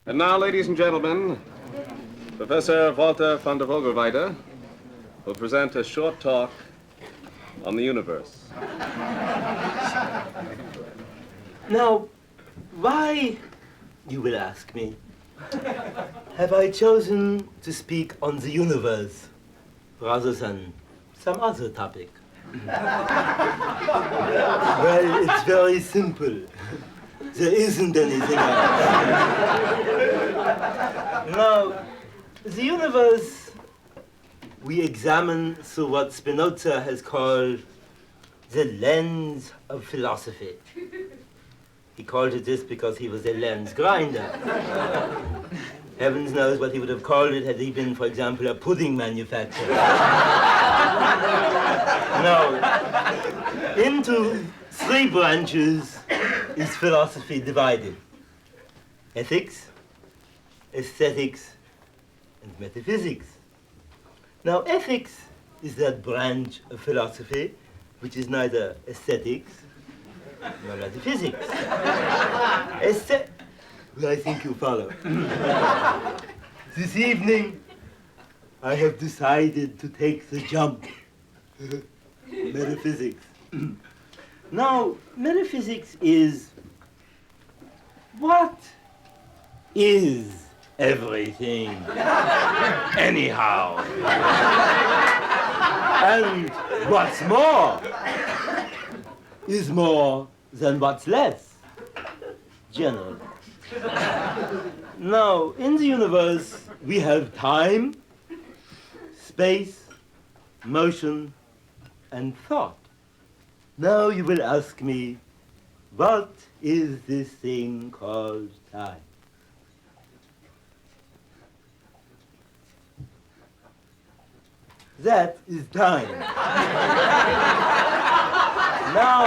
And now, ladies and gentlemen, Professor Walter von der Vogelweide will present a short talk on the universe. Now, why, you will ask me, have I chosen to speak on the universe rather than some other topic? Well, it's very simple. There isn't anything else. Now, the universe we examine through what Spinoza has called the lens of philosophy. He called it this because he was a lens grinder. Heavens knows what he would have called it had he been, for example, a pudding manufacturer. Now, into three branches is philosophy divided: ethics, aesthetics, and metaphysics. Now, ethics is that branch of philosophy which is neither aesthetics nor metaphysics. Well, I think you follow. This evening, I have decided to take the jump. Metaphysics. Now, metaphysics is what is everything, anyhow. And what's more is more than what's less, generally. Now, in the universe, we have time, space, motion, and thought. Now you will ask me, what is this thing called time? That is time. Now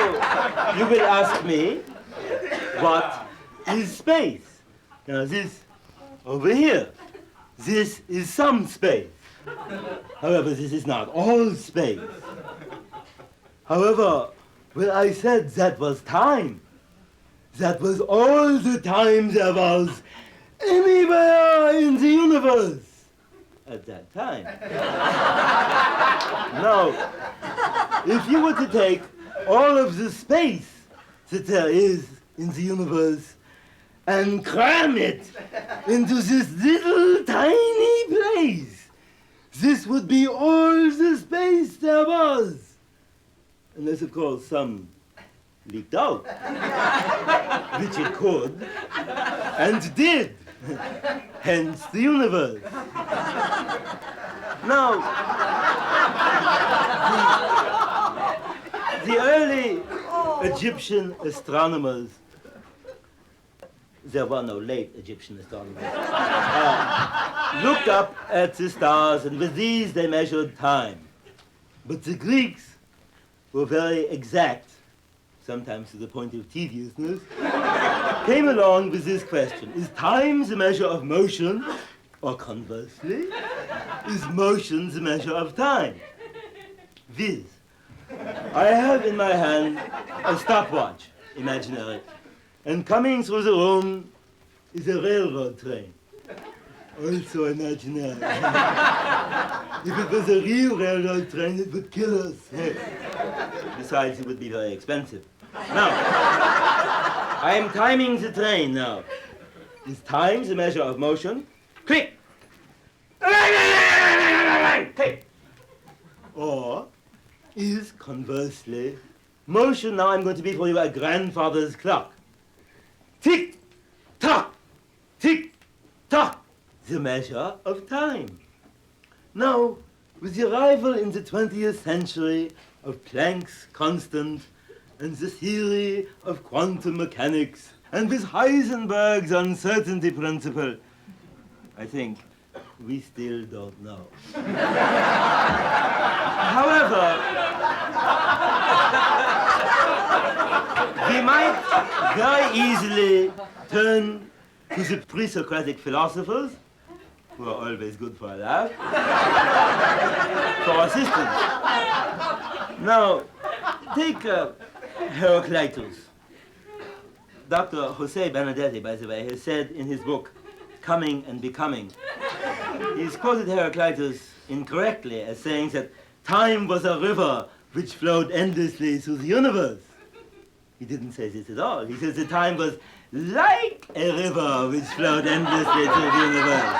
you will ask me, what is space? Now this over here, this is some space. However, this is not all space. However, when I said that was time, that was all the time there was anywhere in the universe at that time. Now, if you were to take all of the space that there is in the universe and cram it into this little tiny place, this would be all the space there was. Unless, of course, some leaked out, which it could, and did, hence the universe. Now, the early Egyptian astronomers, there were no late Egyptian astronomers, looked up at the stars, and with these they measured time. But the Greeks were very exact, sometimes to the point of tediousness, came along with this question: is time the measure of motion, or conversely, is motion the measure of time? Viz, I have in my hand a stopwatch, imaginary, and coming through the room is a railroad train, also imaginary. If it was a real railroad train, it would kill us. Besides, it would be very expensive. Now, I am timing the train now. Is time the measure of motion? Click! Click! Or is, conversely, motion, now I'm going to be for you a grandfather's clock. Tick, tock, tick, tock, the measure of time. Now, with the arrival in the 20th century of Planck's constant and the theory of quantum mechanics, and with Heisenberg's uncertainty principle, I think we still don't know. However, we might very easily turn to the pre-Socratic philosophers, who are always good for a laugh, for assistance. Now, take Heraclitus. Dr. Jose Benedetti, by the way, has said in his book, coming and becoming. He's quoted Heraclitus incorrectly as saying that time was a river which flowed endlessly through the universe. He didn't say this at all. He says the time was like a river which flowed endlessly through the universe.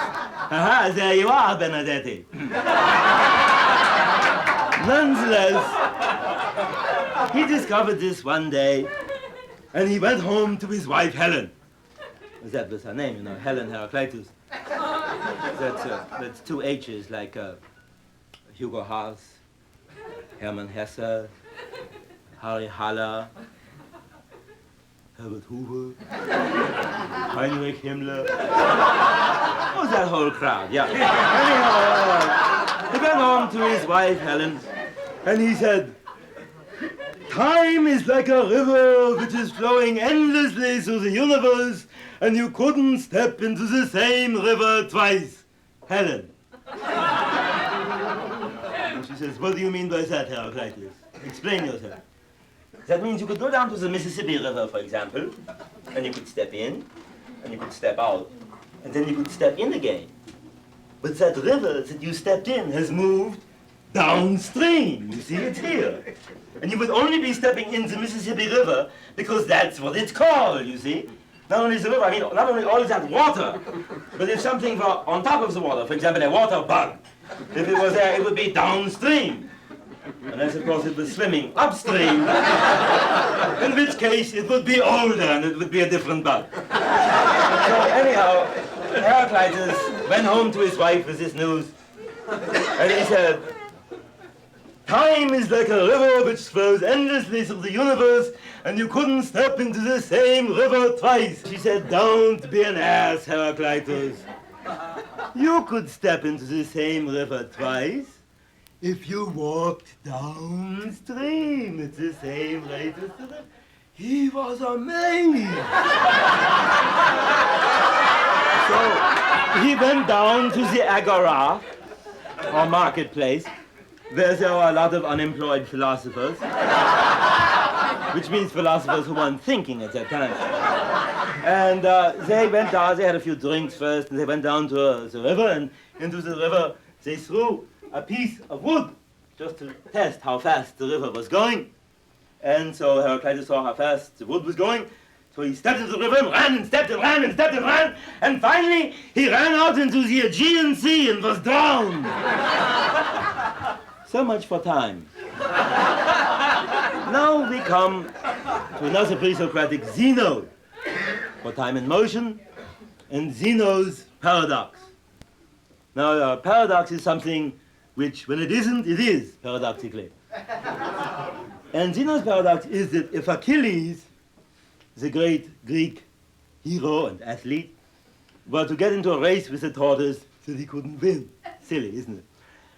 Aha, there you are, Benedetti. Nonetheless, he discovered this one day, and he went home to his wife Helen. That was her name, you know, Helen Heraclitus. That's two H's, like Hugo Haas, Hermann Hesse, Harry Haller, Herbert Hoover, Heinrich Himmler. Oh, that whole crowd, yeah. Anyhow, he went home to his wife Helen, and he said, time is like a river which is flowing endlessly through the universe, and you couldn't step into the same river twice. Helen. And she says, what do you mean by that, Heraclitus? Explain yourself. That means you could go down to the Mississippi River, for example, and you could step in, and you could step out, and then you could step in again. But that river that you stepped in has moved downstream. You see, it's here. And you would only be stepping in the Mississippi River because that's what it's called, you see. Not only is the river, I mean, not only all is that water, but if something were on top of the water, for example, a water bug, if it was there, it would be downstream. Unless, of course, it was swimming upstream, in which case it would be older and it would be a different bug. So anyhow, Heraclitus went home to his wife with this news, and he said, time is like a river which flows endlessly through the universe, and you couldn't step into the same river twice. She said, don't be an ass, Heraclitus. You could step into the same river twice if you walked downstream at the same rate as the river. He was amazed. So he went down to the agora, or marketplace, where there were a lot of unemployed philosophers, which means philosophers who weren't thinking at that time. And they went down, they had a few drinks first, and they went down to the river, and into the river they threw a piece of wood, just to test how fast the river was going. And so Heraclitus saw how fast the wood was going, so he stepped into the river and ran and stepped and ran and stepped and ran, and finally he ran out into the Aegean Sea and was drowned. So much for time. Now we come to another pre-Socratic, Zeno, for time and motion, and Zeno's paradox. Now, a paradox is something which, when it isn't, it is, paradoxically. And Zeno's paradox is that if Achilles, the great Greek hero and athlete, were to get into a race with a tortoise, that he couldn't win. Silly, isn't it?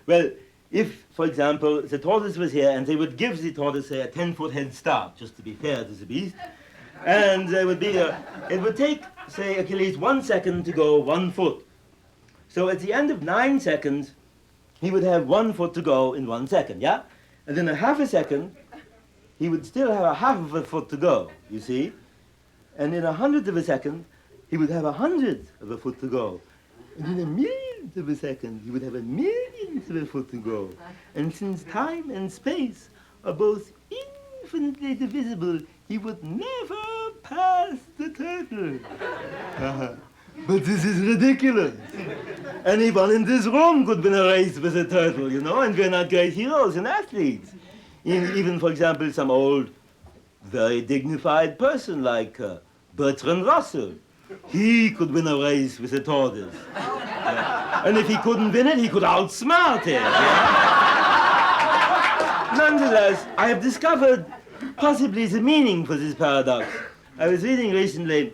Well, if, for example, the tortoise was here and they would give the tortoise, say, a 10-foot head start, just to be fair to the beast, and there would be it would take, say, Achilles 1 second to go 1 foot. So at the end of 9 seconds, he would have 1 foot to go in 1 second, yeah? And in a half a second, he would still have a half of a foot to go, you see? And in 100th of a second, he would have 100th of a foot to go. And in 1,000,000th of a second, he would have 1,000,000th of a foot to go. And since time and space are both infinitely divisible, he would never pass the turtle. But this is ridiculous. Anyone in this room could win a race with a turtle, you know, and we're not great heroes and athletes. Even, for example, some old, very dignified person like Bertrand Russell. He could win a race with a tortoise. And if he couldn't win it, he could outsmart it. Nonetheless, I have discovered possibly the meaning for this paradox. I was reading recently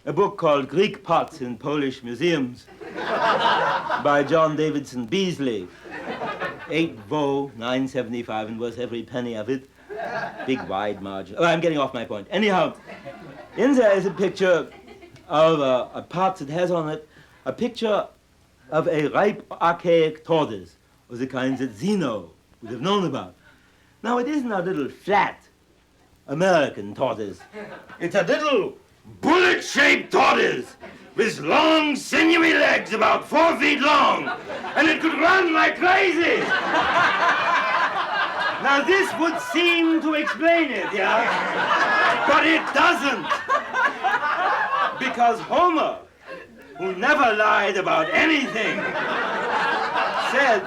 a book called Greek Pots in Polish Museums by John Davidson Beasley. 8 vo, 9.75, and worth every penny of it. Big wide margin. Oh, I'm getting off my point. Anyhow, in there is a picture of a pot that has on it a picture of a ripe archaic tortoise, of the kind that Zeno would have known about. Now, it isn't a little flat American tortoise. It's a little bullet-shaped tortoise with long, sinewy legs about 4 feet long, and it could run like crazy. Now, this would seem to explain it, yeah? But it doesn't. Because Homer, who never lied about anything, said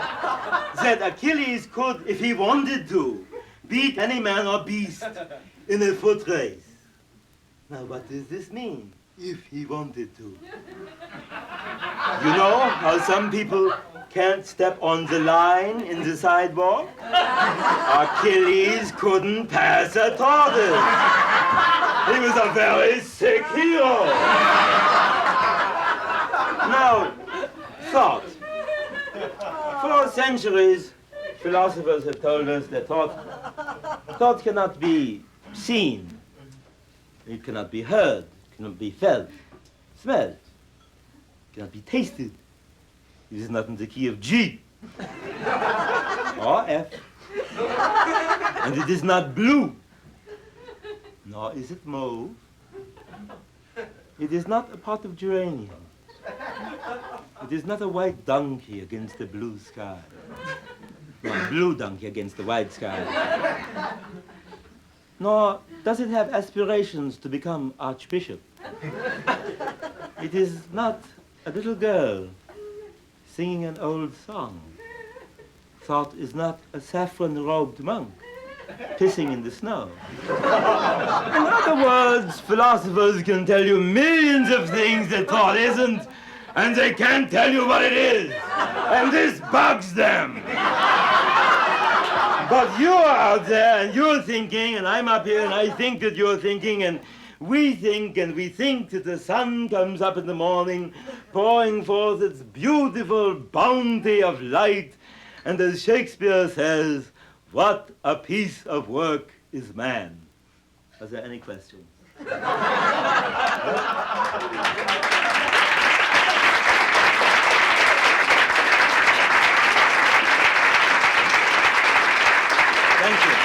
that Achilles could, if he wanted to, beat any man or beast in a foot race. Now, what does this mean? If he wanted to. You know how some people can't step on the line in the sidewalk? Achilles couldn't pass a tortoise. He was a very sick hero. Now, thought. For centuries, philosophers have told us that thought cannot be seen. It cannot be heard. It cannot be felt, smelled. It cannot be tasted. It is not in the key of G or F. And it is not blue, nor is it mauve. It is not a pot of geranium. It is not a white donkey against the blue sky. Nor a blue donkey against the white sky. Nor does it have aspirations to become archbishop. It is not a little girl singing an old song. Thought is not a saffron-robed monk pissing in the snow. In other words, philosophers can tell you millions of things that thought isn't, and they can't tell you what it is. And this bugs them. But you're out there and you're thinking, and I'm up here and I think that you're thinking, and we think that the sun comes up in the morning, pouring forth its beautiful bounty of light, and as Shakespeare says, what a piece of work is man. Are there any questions? Thank you.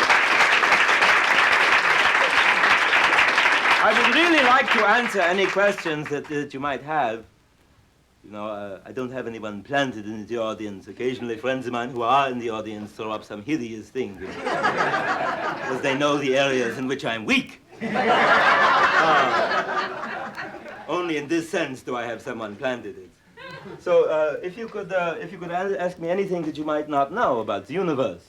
I would really like to answer any questions that you might have. You know, I don't have anyone planted in the audience. Occasionally friends of mine who are in the audience throw up some hideous thing, you know, because they know the areas in which I'm weak. Only in this sense do I have someone planted it. So if you could ask me anything that you might not know about the universe.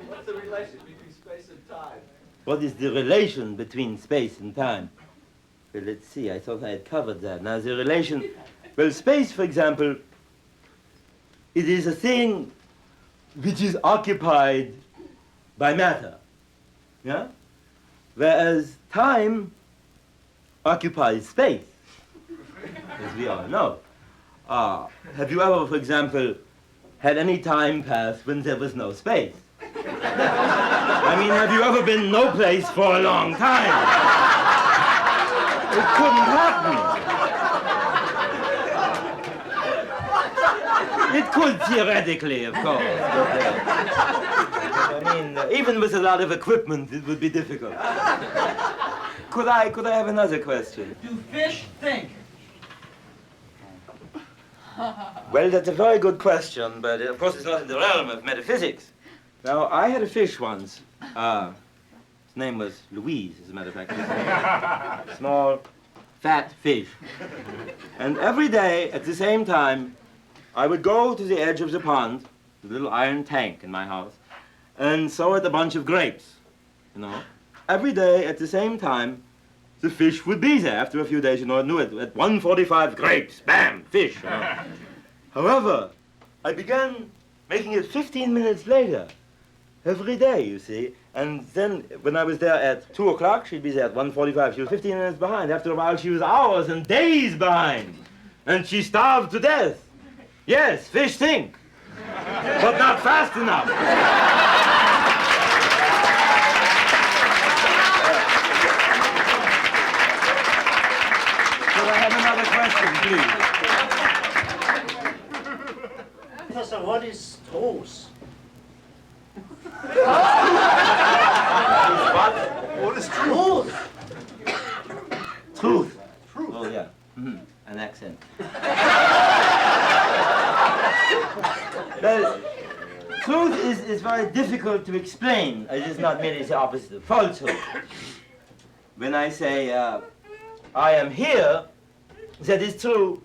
What's the relation between space and time? What is the relation between space and time? Well, let's see, I thought I had covered that. Now, the relation, well, space, for example, it is a thing which is occupied by matter, yeah? Whereas time occupies space, as we all know. Have you ever, for example, had any time pass when there was no space? I mean, have you ever been no place for a long time? It couldn't happen. It could theoretically, of course. I mean, even with a lot of equipment, it would be difficult. Could I have another question? Do fish think? Well, that's a very good question, but of course it's not in the realm of metaphysics. Now, I had a fish once. His name was Louise, as a matter of fact. Small, fat fish. And every day, at the same time, I would go to the edge of the pond, the little iron tank in my house, and throw it a bunch of grapes, you know. Every day, at the same time, the fish would be there. After a few days, you know, I knew it. At 1:45, grapes, bam, fish. You know. However, I began making it 15 minutes later, every day, you see. And then, when I was there at 2 o'clock, she'd be there at 1:45. She was 15 minutes behind. After a while, she was hours and days behind. And she starved to death. Yes, fish think, but not fast enough. Could I have another question, please? Professor, what is truth? What? What is truth? Truth. is very difficult to explain. It is not merely the opposite of falsehood. When I say, I am here, that is true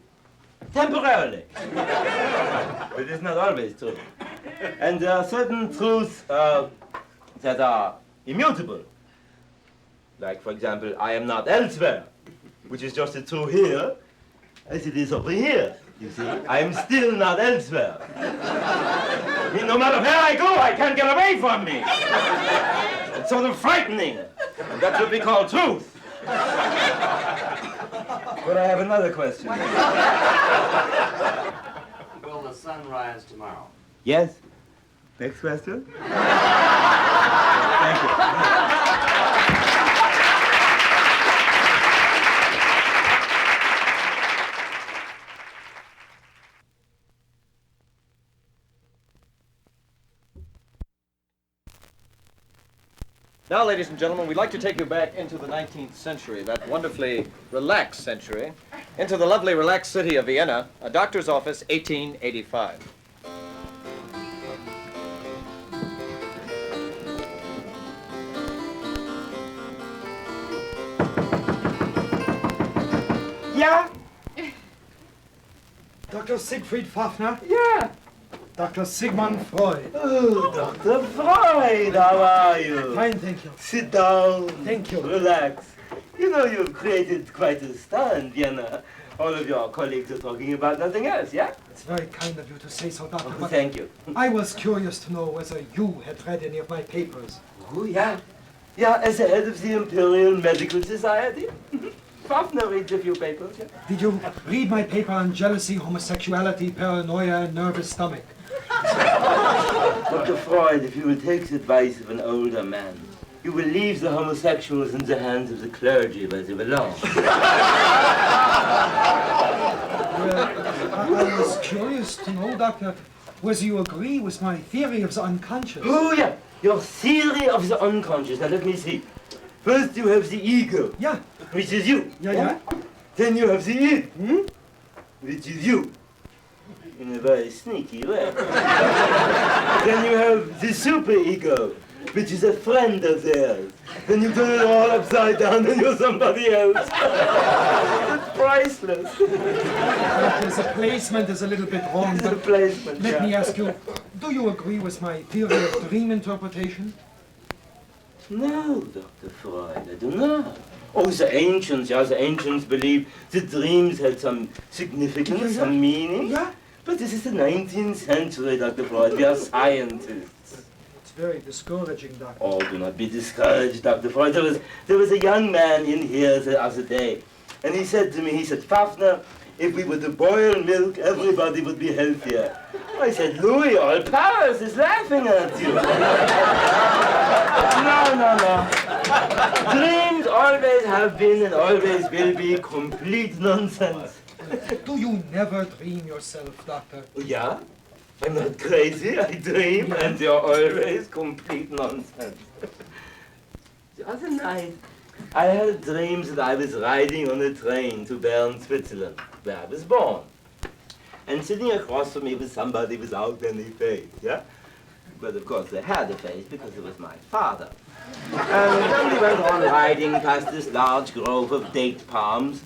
temporarily. But it is not always true. And there are certain truths that are immutable. Like, for example, I am not elsewhere, which is just as true here as it is over here. You see, I am still not elsewhere. I mean, no matter where I go, I can't get away from me. It's sort of frightening. And that's what we call truth. But I have another question. Will the sun rise tomorrow? Yes? Next question? Thank you. Now, ladies and gentlemen, we'd like to take you back into the 19th century, that wonderfully relaxed century, into the lovely relaxed city of Vienna, a doctor's office, 1885. Yeah? Dr. Siegfried Fafner? Yeah. Dr. Sigmund Freud. Oh, Dr. Freud, how are you? Fine, thank you. Sit down. Thank you. Relax. You know, you've created quite a star in Vienna. All of your colleagues are talking about nothing else, yeah? It's very kind of you to say so, Doctor. Oh, but thank you. I was curious to know whether you had read any of my papers. Oh, yeah. Yeah, as the head of the Imperial Medical Society. Fafner reads a few papers, yeah? Did you read my paper on jealousy, homosexuality, paranoia, and nervous stomach? Dr. Freud, if you will take the advice of an older man, you will leave the homosexuals in the hands of the clergy where they belong. Well, I was curious to know, Doctor, whether you agree with my theory of the unconscious. Oh, yeah. Your theory of the unconscious. Now, let me see. First, you have the ego, Yeah, which is you. yeah. Then you have the id, which is you. In a very sneaky way. Then you have the superego, which is a friend of theirs. Then you turn it all upside down and you're somebody else. It's priceless. Doctor, the placement is a little bit wrong, The but placement. let yeah. me ask you, do you agree with my theory of dream interpretation? No, Dr. Freud, I do not. Oh, the ancients believed the dreams had some significance, some meaning. Yeah. But this is the 19th century, Dr. Freud. We are scientists. It's very discouraging, Doctor. Oh, do not be discouraged, Dr. Freud. There was a young man in here the other day, and he said to me, Fafner, if we were to boil milk, everybody would be healthier. I said, Louis, all Paris is laughing at you. No. Dreams always have been and always will be complete nonsense. Do you never dream yourself, Doctor? Yeah? I'm not crazy, I dream, and they're always complete nonsense. The other night, I had dreams that I was riding on a train to Bern, Switzerland, where I was born. And sitting across from me was somebody without any face, yeah? But of course they had a face because it was my father. And then we went on riding past this large grove of date palms,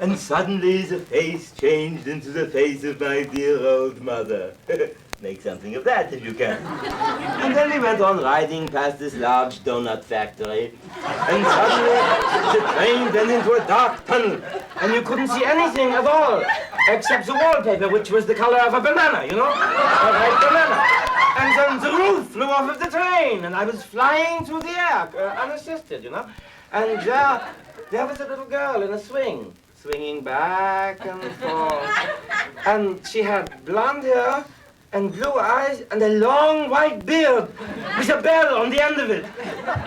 and suddenly the face changed into the face of my dear old mother. Make something of that if you can. And then we went on riding past this large donut factory, and suddenly the train went into a dark tunnel, and you couldn't see anything at all, except the wallpaper, which was the color of a banana, you know? A ripe banana. And then the roof flew off of the train, and I was flying through the air, unassisted, you know? And there was a little girl in a swing, swinging back and forth. And she had blonde hair, and blue eyes, and a long white beard with a bell on the end of it.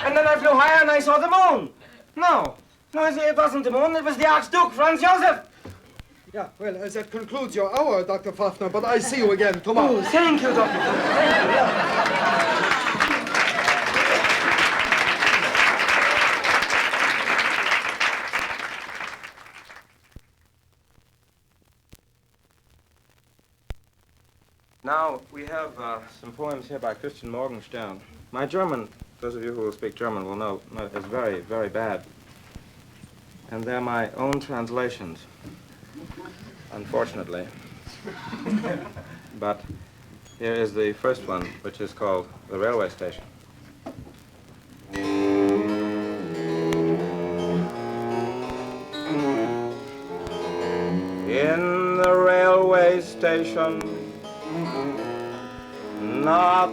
And then I flew higher and I saw the moon. No, it wasn't the moon, it was the Archduke Franz Joseph. Yeah, well, that concludes your hour, Dr. Fafner, but I see you again tomorrow. Oh, thank you, Doctor. Now, we have some poems here by Christian Morgenstern. My German, those of you who will speak German will know, is very, very bad. And they're my own translations, unfortunately. But here is the first one, which is called The Railway Station. In the railway station, not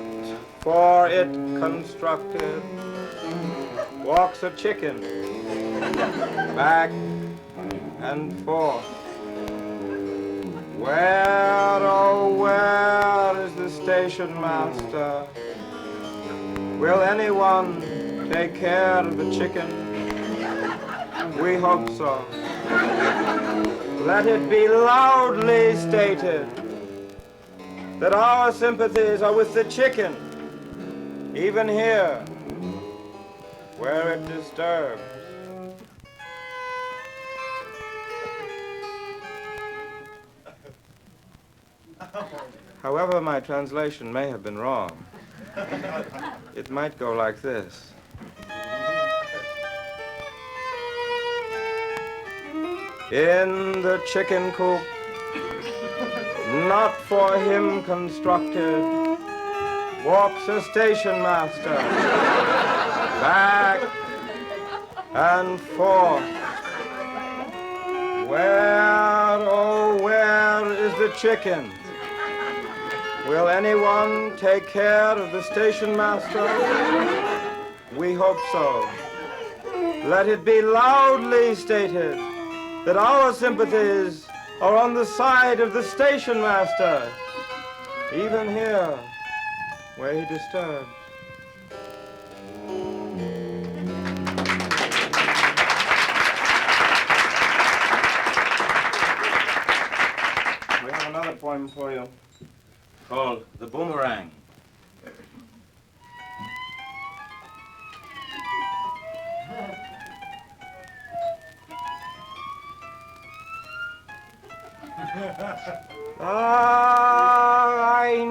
for it constructed, walks a chicken back and forth. Where, oh, where is the station master? Will anyone take care of the chicken? We hope so. Let it be loudly stated that our sympathies are with the chicken, even here, where it disturbs. However, my translation may have been wrong. It might go like this. In the chicken coop, not for him constructed, walks a station master, back and forth. Where, oh, where is the chicken? Will anyone take care of the station master? We hope so. Let it be loudly stated that our sympathies are on the side of the station master, even here, where he disturbs. We have another poem for you called The Boomerang.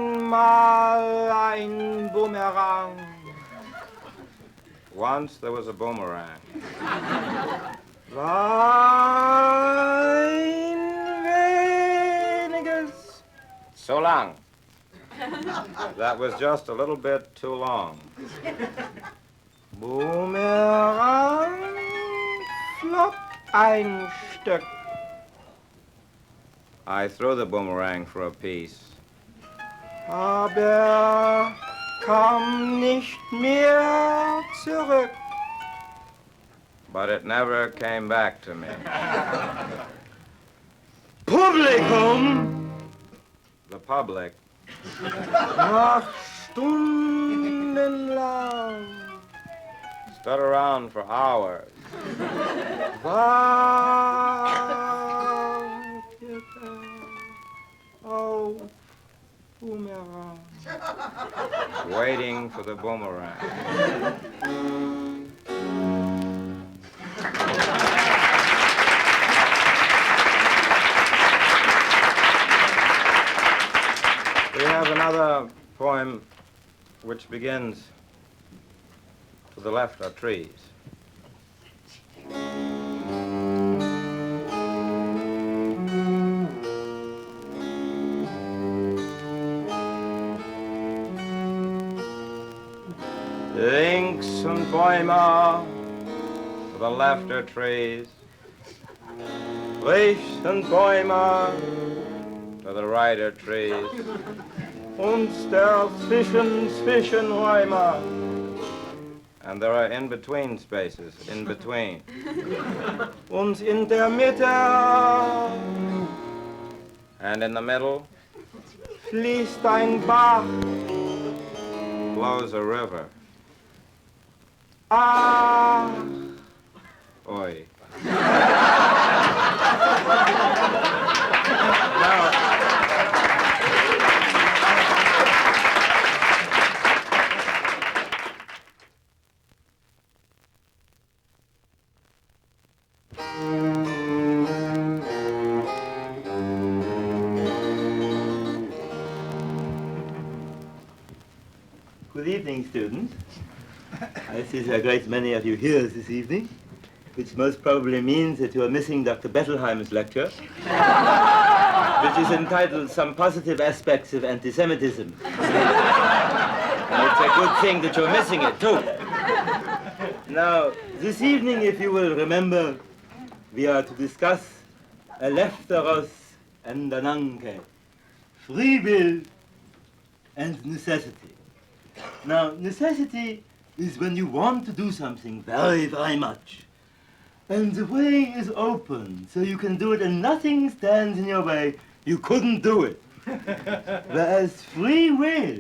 Einmal ein Boomerang. Once there was a boomerang. Ein weniges. So long. That was just a little bit too long. Boomerang, flop ein Stück. I threw the boomerang for a piece. Aber kam nicht mehr zurück. But it never came back to me. Publikum! The public. Nach stundenlang. Stood around for hours. Oh, boomerang. Waiting for the boomerang. We have another poem which begins, to the left are trees. Links und Bäume, to the left are trees. Rechts und Bäume, to the right are trees. Und dazwischen Räume. And there are in-between spaces, in between. Und in der Mitte, and in the middle, fließt ein Bach, flows a river. Ah, oi. Now, Good evening, students. I see there are a great many of you here this evening, which most probably means that you are missing Dr. Bettelheim's lecture, which is entitled Some Positive Aspects of Anti-Semitism. And it's a good thing that you're missing it, too. Now, this evening, if you will remember, we are to discuss Eleftheros and Ananke, free will and necessity. Now, necessity is when you want to do something very, very much. And the way is open, so you can do it and nothing stands in your way. You couldn't do it. Whereas free will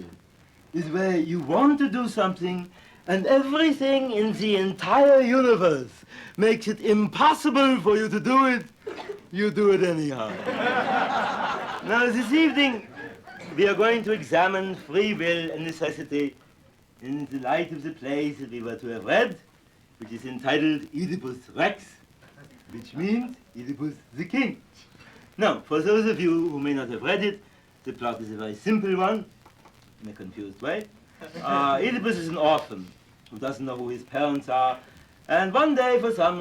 is where you want to do something and everything in the entire universe makes it impossible for you to do it. You do it anyhow. Now, this evening, we are going to examine free will and necessity in the light of the plays that we were to have read, which is entitled Oedipus Rex, which means Oedipus the King. Now, for those of you who may not have read it, the plot is a very simple one, in a confused way. Oedipus is an orphan who doesn't know who his parents are, and one day, for some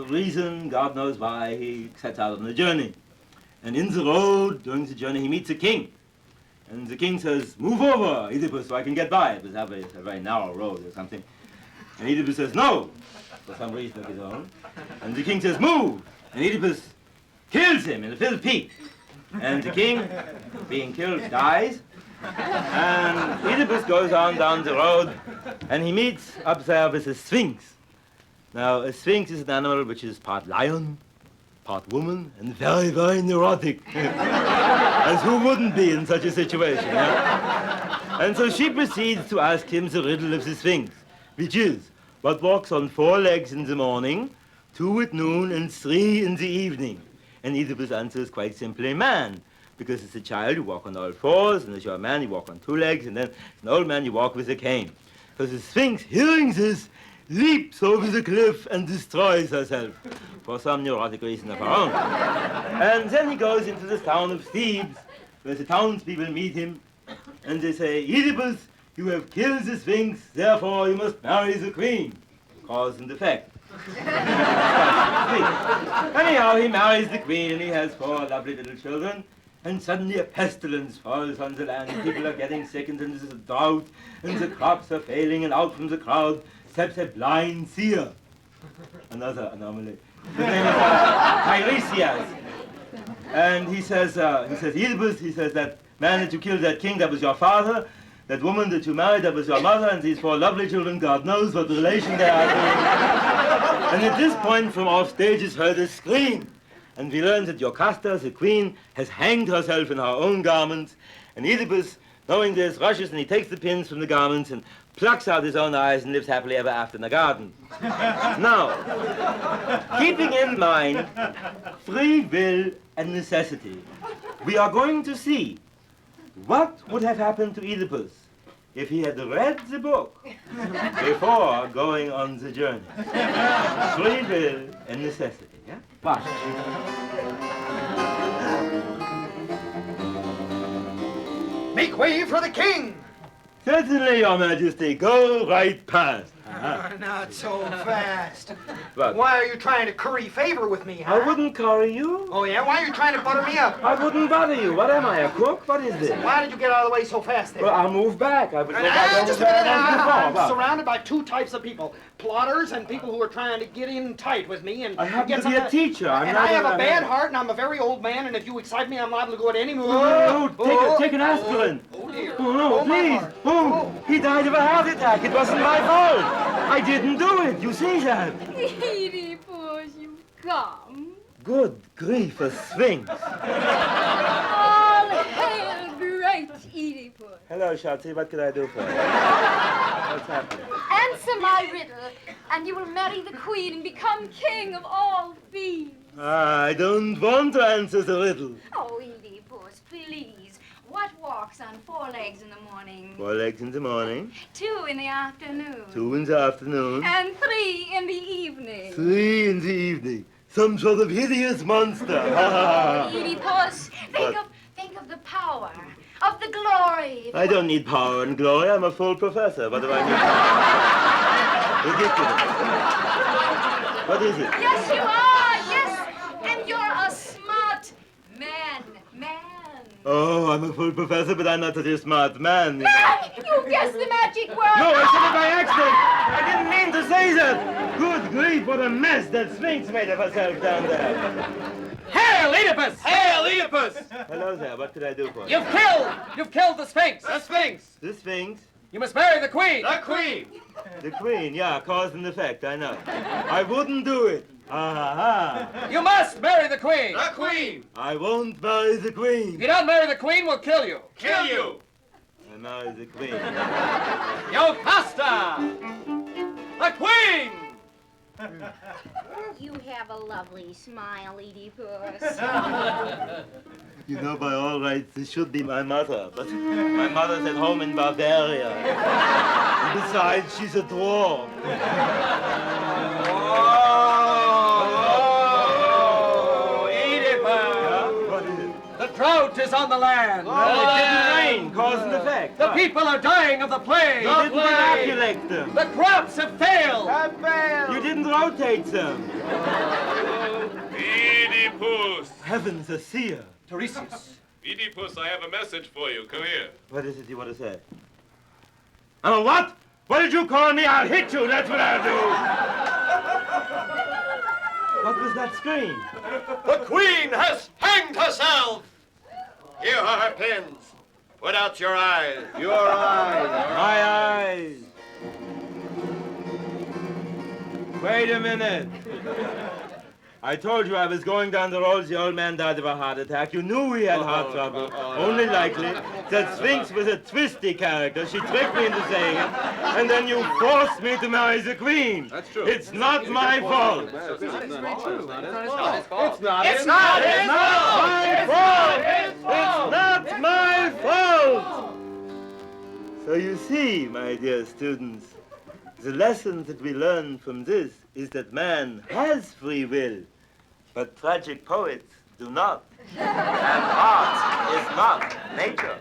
reason, God knows why, he sets out on a journey. And in the road, during the journey, he meets a king. And the king says, "Move over, Oedipus, so I can get by." It was a very narrow road or something. And Oedipus says, "No," for some reason of his own. And the king says, "Move." And Oedipus kills him in a fit of pique. And the king, being killed, dies. And Oedipus goes on down the road, and he meets up there with a sphinx. Now, a sphinx is an animal which is part lion, part woman, and very, very neurotic. As who wouldn't be in such a situation, yeah? And so she proceeds to ask him the riddle of the sphinx, which is, what walks on 4 legs in the morning, 2 at noon, and 3 in the evening? And Oedipus answers quite simply, man. Because as a child, you walk on all 4s, and as you're a man, you walk on 2 legs, and then as an old man, you walk with a cane. So the sphinx, hearing this, leaps over the cliff and destroys herself for some neurotic reason of her own. And then he goes into the town of Thebes, where the townspeople meet him, and they say, "Oedipus, you have killed the sphinx, therefore you must marry the queen." Cause and effect. Anyhow, he marries the queen, and he has 4 lovely little children. And suddenly a pestilence falls on the land. People are getting sick, and then there's a drought, and the crops are failing, and out from the crowd steps a blind seer. Another anomaly. His name is Tiresias. And he says, "Oedipus," he says, "that man that you killed, that king, that was your father. That woman that you married, that was your mother. And these 4 lovely children, God knows what relation they are to." And at this point, from off stage is heard a scream. And we learn that Jocasta, the queen, has hanged herself in her own garments. And Oedipus, knowing this, rushes and he takes the pins from the garments and plucks out his own eyes and lives happily ever after in the garden. Now, keeping in mind free will and necessity, we are going to see what would have happened to Oedipus if he had read the book before going on the journey. Free will and necessity, yeah? Watch. Make way for the king! Certainly, Your Majesty. Go right past. Not so fast. What? Why are you trying to curry favor with me, huh? I wouldn't curry you. Oh, yeah? Why are you trying to butter me up? I wouldn't bother you. What am I, a cook? What is this? Why did you get out of the way so fast there? Well, I'll move back. I would go back Just a over minute. there and I'm before. surrounded by 2 types of people. Plotters and people who are trying to get in tight with me and I happen get to be a some- teacher. I'm and not I have a bad a- heart, and I'm a very old man, and if you excite me, I'm liable to go at any move. Oh, take an aspirin. Oh, dear. Oh, no, Oh, my please. heart. Oh, he died of a heart attack. It wasn't my fault. I didn't do it. You see that? Oedipus, you come. Good grief, a sphinx. All hail great Oedipus. Hello, Shotzi. What can I do for you? What's happening? Answer my riddle, and you will marry the queen and become king of all Thebes. I don't want to answer the riddle. Oh, Oedipus, please. What walks on 4 legs in the morning? 4 legs in the morning, 2 in the afternoon. 2 in the afternoon, And 3 in the evening. 3 in the evening. Some sort of hideous monster. Oh, Oedipus, What? think of the power of the glory. I don't need power and glory. I'm a full professor. What do I need? Ridiculous. What is it? Yes, you are. Yes, and you're a smart man. Oh, I'm a full professor, but I'm not such a smart man. Man, you guessed the magic word. No, I said it by accident. I didn't mean to say that. Good grief, what a mess that Sphinx made of herself down there. Hail, Oedipus! Hail, Oedipus! Hello there, what could I do for you? You've killed the Sphinx! The Sphinx! The Sphinx? You must marry the Queen! The Queen! The Queen, yeah, cause and effect, I know. I wouldn't do it. Ah, You must marry the Queen! The Queen! I won't marry the If Queen. you don't marry the Queen, we'll kill you! Kill you! I marry the Queen. Jocasta! The Queen! You have a lovely smile, Oedipus. You know, by all rights, this should be my mother, but my mother's at home in Bavaria. And besides, she's a dwarf. Oh, Oedipus! What is it? The drought is on the land! Well, it didn't rain, cause and effect. The people are dying of the plague! You didn't inoculate them. The crops have failed! You didn't rotate them. Oedipus! Heavens, a seer. Tiresias. Oedipus, I have a message for you. Come here. What is it you want to say? I'm a what? What did you call me? I'll hit you, that's what I'll do. What was that scream? The Queen has hanged herself! Here are her pins. Put out your eyes. Your eyes. My eyes. Wait a minute. I told you I was going down the road. The old man died of a heart attack. You knew he had heart trouble. Only likely. That Sphinx was a twisty character. She tricked me into saying it. And then you forced me to marry the Queen. That's true. It's not my fault. It's not his fault. It's not It's not my fault. It's not my fault. So you see, my dear students, the lesson that we learn from this is that man has free will, but tragic poets do not. And art is not nature.